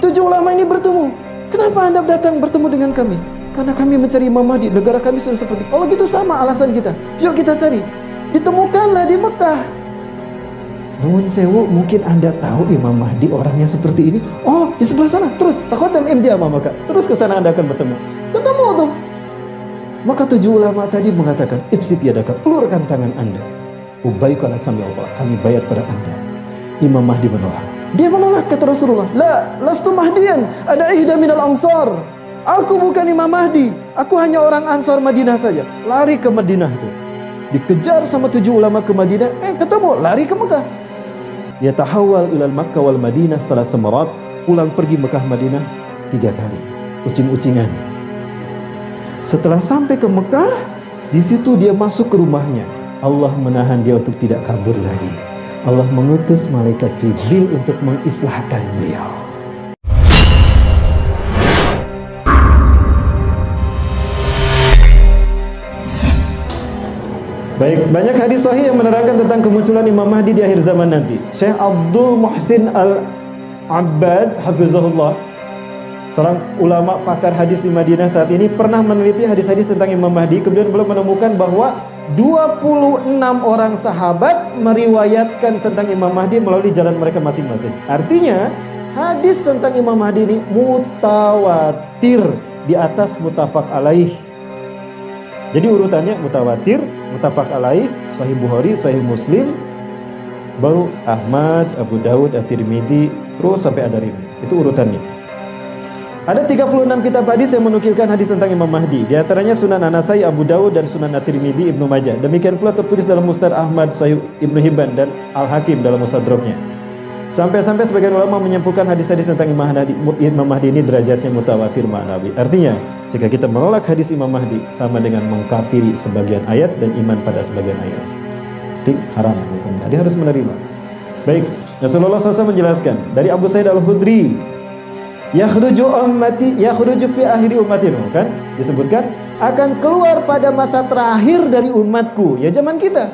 Tujuh ulama ini bertemu. Kenapa Anda datang bertemu dengan kami? Karena kami mencari Imam Mahdi. Negara kami sudah seperti. Kalau gitu sama alasan kita. Yuk kita cari. Ditemukanlah di Mekah. Nuwun sewu, mungkin Anda tahu Imam Mahdi orangnya seperti ini. Oh, di sebelah sana. Terus taqaddam MD amamaka. Terus ke sana Anda akan bertemu. Ketemu tuh. Maka tujuh ulama tadi mengatakan, ibsit yadaka, ulurkan tangan Anda. Ubaik ala sami Allah, kami bayat pada Anda. Imam Mahdi menolak. Dia menolak, kata Rasulullah. La, lastu mahdiyan, ada ihda minal ansar. Aku bukan Imam Mahdi, aku hanya orang Ansar Madinah saja. Lari ke Madinah tuh. Dikejar sama tujuh ulama ke Madinah, ketemu, lari ke Mekah. Yatahawal ilal Makkah wal Madinah salasa marat, pulang pergi Mekah Madinah 3 kali. Ucing-ucingan. Setelah sampai ke Mekah, di situ dia masuk ke rumahnya. Allah menahan dia untuk tidak kabur lagi. Allah mengutus malaikat Jibril untuk mengislahkan beliau. Baik, banyak hadis sahih yang menerangkan tentang kemunculan Imam Mahdi di akhir zaman nanti. Syekh Abdul Muhsin Al-Abbad hafizahullah, seorang ulama pakar hadis di Madinah saat ini, pernah meneliti hadis-hadis tentang Imam Mahdi. Kemudian beliau menemukan bahwa 26 orang sahabat meriwayatkan tentang Imam Mahdi melalui jalan mereka masing-masing. Artinya hadis tentang Imam Mahdi ini mutawatir, di atas mutafaq alaih. Jadi urutannya mutawatir, mutafaq alaih, Sahih Bukhari, Sahih Muslim, baru Ahmad, Abu Dawud, At-Tirmidzi, terus sampai Ad-Darimi. Itu urutannya. Ada 36 kitab hadis yang menukilkan hadis tentang Imam Mahdi. Di antaranya Sunan An-Nasai, Abu Dawud, dan Sunan At-Tirmidzi, Ibnu Majah. Demikian pula tertulis dalam Musnad Ahmad, Sahih Ibnu Hibban, dan Al-Hakim dalam Mustadraknya. Sampai-sampai sebagian ulama menyimpulkan hadis-hadis tentang Imam Mahdi ini derajatnya mutawatir ma'nawi. Artinya, jika kita menolak hadis Imam Mahdi, sama dengan mengkafiri sebagian ayat dan iman pada sebagian ayat. Itu haram hukumnya. Dia harus menerima. Baik, Rasulullah SAW menjelaskan dari Abu Sa'id Al-Khudri, yakhruju ummati, yakhruju fi akhiri ummati, kan? Disebutkan akan keluar pada masa terakhir dari umatku, ya zaman kita,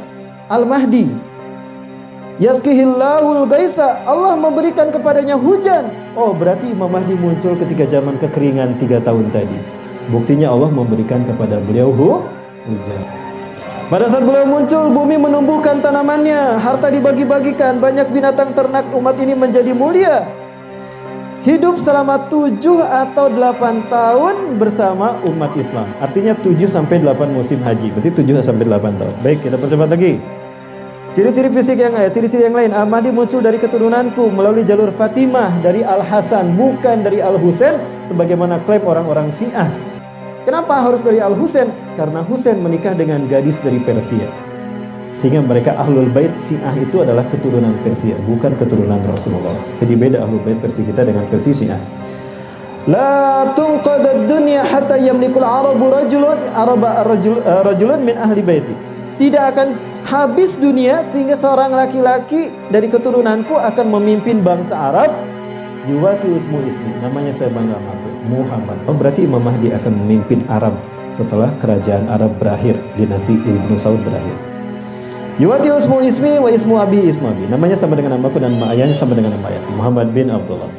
Al-Mahdi. Yaskihillahul gaisa, Allah memberikan kepadanya hujan. Oh, berarti Imam Mahdi muncul ketika zaman kekeringan 3 tahun tadi. Buktinya Allah memberikan kepada beliau hujan. Pada saat beliau muncul, bumi menumbuhkan tanamannya, harta dibagi-bagikan, banyak binatang ternak umat ini menjadi mulia. Hidup selama 7 atau 8 tahun bersama umat Islam. Artinya 7 sampai 8 musim haji. Berarti 7 sampai 8 tahun. Baik, kita percepat lagi. Ciri-ciri fisik yang lain, ciri-ciri yang lain. Mahdi muncul dari keturunanku melalui jalur Fatimah dari Al-Hasan, bukan dari Al-Husain sebagaimana klaim orang-orang Syiah. Kenapa harus dari Al-Husain? Karena Husain menikah dengan gadis dari Persia. Sehingga mereka Ahlul Bait Syiah itu adalah keturunan Persia, bukan keturunan Rasulullah. Jadi beda Ahlul Bait Persia kita dengan Persia Syiah. La tunqadad dunya hatta yamlikul arabu rajulun min ahli baiti. Tidak akan habis dunia sehingga seorang laki-laki dari keturunanku akan memimpin bangsa Arab. Yuwati usmu ismi, namanya saya bangga namaku, Muhammad. Oh, berarti Imam Mahdi akan memimpin Arab setelah kerajaan Arab berakhir, dinasti Ibnu Saud berakhir. Yuwati usmu ismi wa ismu abi ismu abi, namanya sama dengan namaku dan nama ayahnya sama dengan nama ayahku, Muhammad bin Abdullah.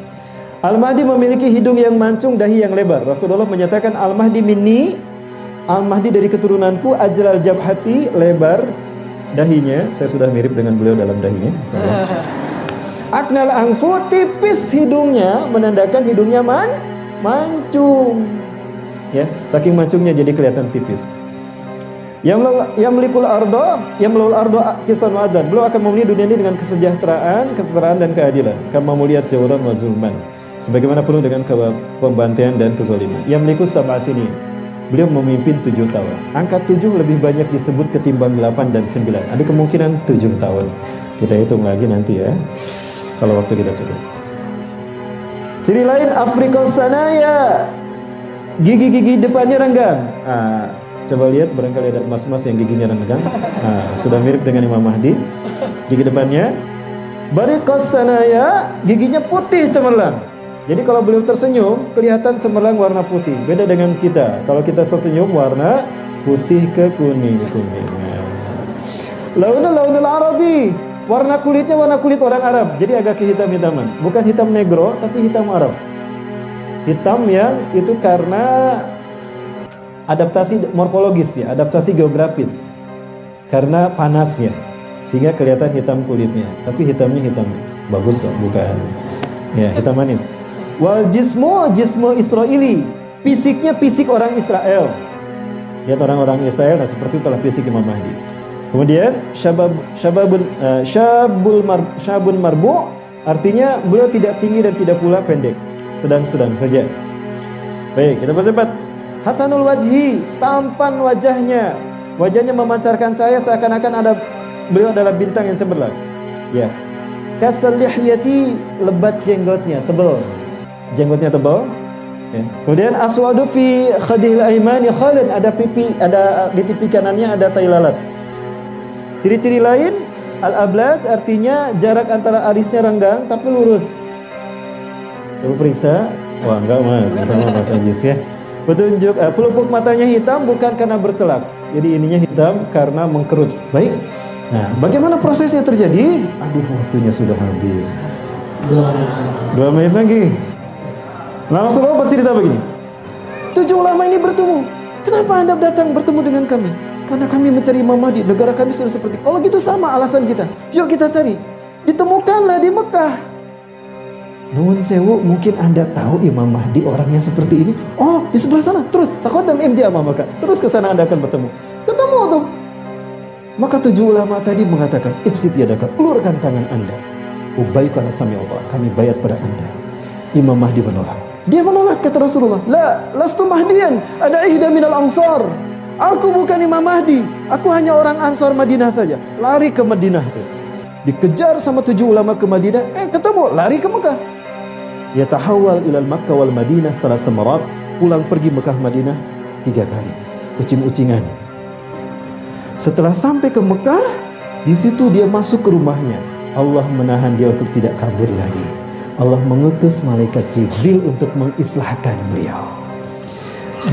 Al-Mahdi memiliki hidung yang mancung, dahi yang lebar. Rasulullah menyatakan Al-Mahdi minni, Al-Mahdi dari keturunanku, ajral jabhati, lebar dahinya. Saya sudah mirip dengan beliau dalam dahinya. Aknal angfu, tipis hidungnya, menandakan hidungnya mancung. Ya, saking mancungnya jadi kelihatan tipis. Yamlikul ardo kistan wa adlan. Beliau akan memenuhi dunia ini dengan kesejahteraan, kesetaraan dan keadilan. Kama muliyat jawran wa zulman. Sebagaimana penuh dengan pembantaian dan kezaliman. Yamlikus sab'a sinin. Beliau memimpin 7 tahun. Angka 7 lebih banyak disebut ketimbang 8 dan 9. Ada kemungkinan 7 tahun. Kita hitung lagi nanti ya, kalau waktu kita cukup. Ciri lain Afrikal sanaya, gigi-gigi depannya renggang. Coba lihat, barangkali ada mas-mas yang giginya renggang. Sudah mirip dengan Imam Mahdi. Gigi depannya Bariqat sanaya, giginya putih cemerlang. Jadi kalau beliau tersenyum, kelihatan cemerlang warna putih. Beda dengan kita. Kalau kita tersenyum, warna putih ke kuning-kuning. Launul Arabi, warna kulitnya warna kulit orang Arab. Jadi agak kehitam-hitaman. Bukan hitam negro, tapi hitam Arab. Hitam yang itu karena adaptasi morfologis ya, adaptasi geografis. Karena panasnya sehingga kelihatan hitam kulitnya, tapi hitamnya hitam bagus kok, bukan ya hitam manis. Wal jismu Israili, fisiknya fisik orang Israel. Lihat orang-orang Israel, nah seperti itulah fisik Imam Mahdi. Kemudian syabun marbu, artinya beliau tidak tinggi dan tidak pula pendek, sedang-sedang saja. Baik, kita percepat. Hasanul wajhi, tampan wajahnya. Wajahnya memancarkan cahaya seakan-akan beliau adalah bintang yang cemerlang. Ya. Kasalihyati, lebat jenggotnya, tebal. Jenggotnya tebal. Ya. Kemudian aswadu fi khadil aimani khalin, ada di pipi kanannya ada tai lalat. Ciri-ciri lain, al-ablaj artinya jarak antara alisnya renggang tapi lurus. Coba periksa. Wah, enggak Mas, sama Mas Ajis ya. Petunjuk pelupuk matanya hitam bukan karena bercelak. Jadi ininya hitam karena mengkerut. Baik. Nah, bagaimana prosesnya terjadi? Aduh, waktunya sudah habis. 2 menit lagi. Nah, Rasulullah pasti ditanya begini. 7 ulama ini bertemu. Kenapa Anda datang bertemu dengan kami? Karena kami mencari Imam Mahdi. Negara kami sudah seperti. Kalau gitu sama alasan kita. Yuk kita cari. Ditemukanlah di Mekah. Nuwun sewu, mungkin Anda tahu Imam Mahdi orangnya seperti ini. Oh, di sebelah sana. Terus taqaddam MD amamaka. Terus ke sana Anda akan bertemu. Ketemu tuh. Maka 7 ulama tadi mengatakan, ibsit yadaka, ulurkan tangan Anda. Ubayku ala sami Allah. Kami bayat pada Anda. Imam Mahdi menolak. Dia menolak, kata Rasulullah. La, lastu Mahdian, ada ihda minal ansar. Aku bukan Imam Mahdi. Aku hanya orang Ansar Madinah saja. Lari ke Madinah itu. Dikejar sama 7 ulama ke Madinah. Ketemu, lari ke Mekah. Yatahawal ilal Makkah wal Madinah salah semarat. Pulang pergi Mekah Madinah 3 kali. Ucing-ucingan. Setelah sampai ke Mekah, di situ dia masuk ke rumahnya. Allah menahan dia untuk tidak kabur lagi. Allah mengutus malaikat Jibril untuk mengislahkan beliau.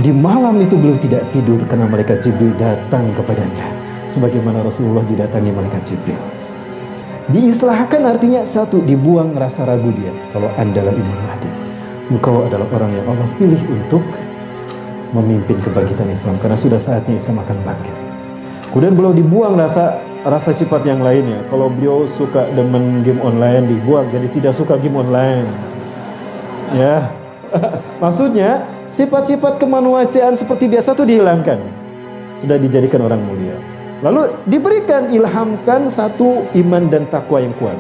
Di malam itu beliau tidak tidur karena malaikat Jibril datang kepadanya. Sebagaimana Rasulullah didatangi malaikat Jibril. Diislahkan artinya satu, dibuang rasa ragu dia. Kalau Anda adalah Imam Mahdi, engkau adalah orang yang Allah pilih untuk memimpin kebangkitan Islam. Karena sudah saatnya Islam akan bangkit. Kemudian beliau dibuang rasa sifat yang lainnya. Kalau beliau suka demen game online, dibuang jadi tidak suka game online. Ya. Maksudnya sifat-sifat kemanusiaan seperti biasa itu dihilangkan. Sudah dijadikan orang mulia. Lalu diberikan ilhamkan satu iman dan takwa yang kuat.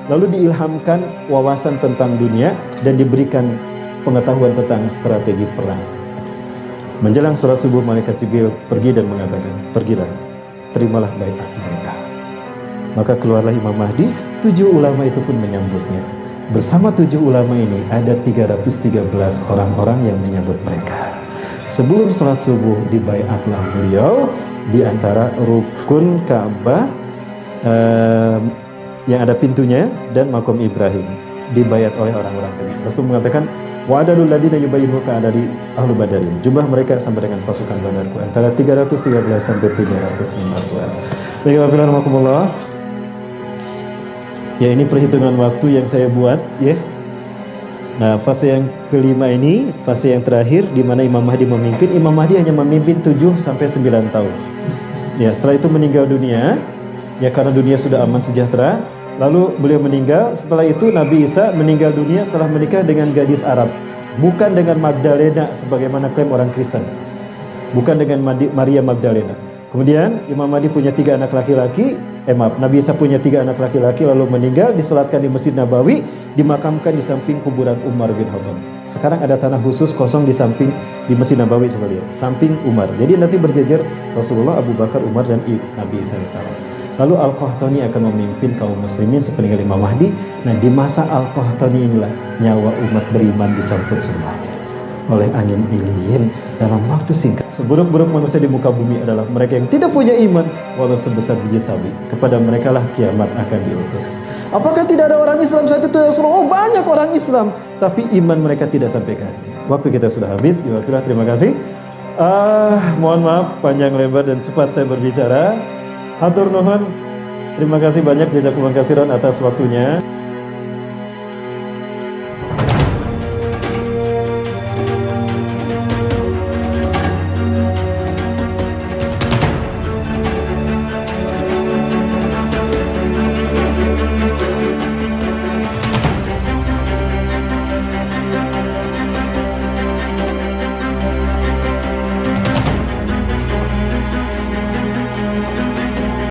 Lalu diilhamkan wawasan tentang dunia dan diberikan pengetahuan tentang strategi perang. Menjelang sholat subuh malaikat Jibril pergi dan mengatakan, pergilah, terimalah baiat mereka. Maka keluarlah Imam Mahdi. 7 ulama itu pun menyambutnya. Bersama 7 ulama ini ada 313 orang-orang yang menyambut mereka. Sebelum sholat subuh dibaiatlah beliau di antara rukun Ka'bah yang ada pintunya dan makom Ibrahim, dibaiat oleh orang-orang tadi. Rasul mengatakan, wa adalul ladina yubayyinuka dari ahlu badarin. Jumlah mereka sampai dengan pasukan Badarku antara 313 sampai 315. Baiklah, rahimakumullah. Ya, ini perhitungan waktu yang saya buat ya. Nah, fase yang kelima ini, fase yang terakhir di mana Imam Mahdi memimpin. Imam Mahdi hanya memimpin 7 sampai 9 tahun. Ya, setelah itu meninggal dunia. Ya, karena dunia sudah aman sejahtera. Lalu beliau meninggal. Setelah itu Nabi Isa meninggal dunia setelah menikah dengan gadis Arab. Bukan dengan Magdalena sebagaimana klaim orang Kristen. Bukan dengan Maria Magdalena. Kemudian Imam Mahdi punya 3 anak laki-laki. Nabi Isa punya 3 anak laki-laki lalu meninggal, disolatkan di Masjid Nabawi, dimakamkan di samping kuburan Umar bin Khattab. Sekarang ada tanah khusus kosong di samping di Masjid Nabawi, coba lihat. Samping Umar. Jadi nanti berjejer Rasulullah, Abu Bakar, Umar dan Nabi Isa AS. Lalu Al-Qahtani akan memimpin kaum muslimin sepeninggal Imam Mahdi. Nah, di masa Al-Qahtani inilah nyawa umat beriman dicabut semuanya oleh angin iliyin dalam waktu singkat. Seburuk-buruk manusia di muka bumi adalah mereka yang tidak punya iman walau sebesar biji sawi. Kepada mereka lah kiamat akan diutus. Apakah tidak ada orang Islam saat itu? Oh, banyak orang Islam, tapi iman mereka tidak sampai ke hati. Waktu kita sudah habis. Ya, terima kasih. Mohon maaf panjang lebar dan cepat saya berbicara. Hatur nuhun. Terima kasih banyak jazakumullah khairan atas waktunya.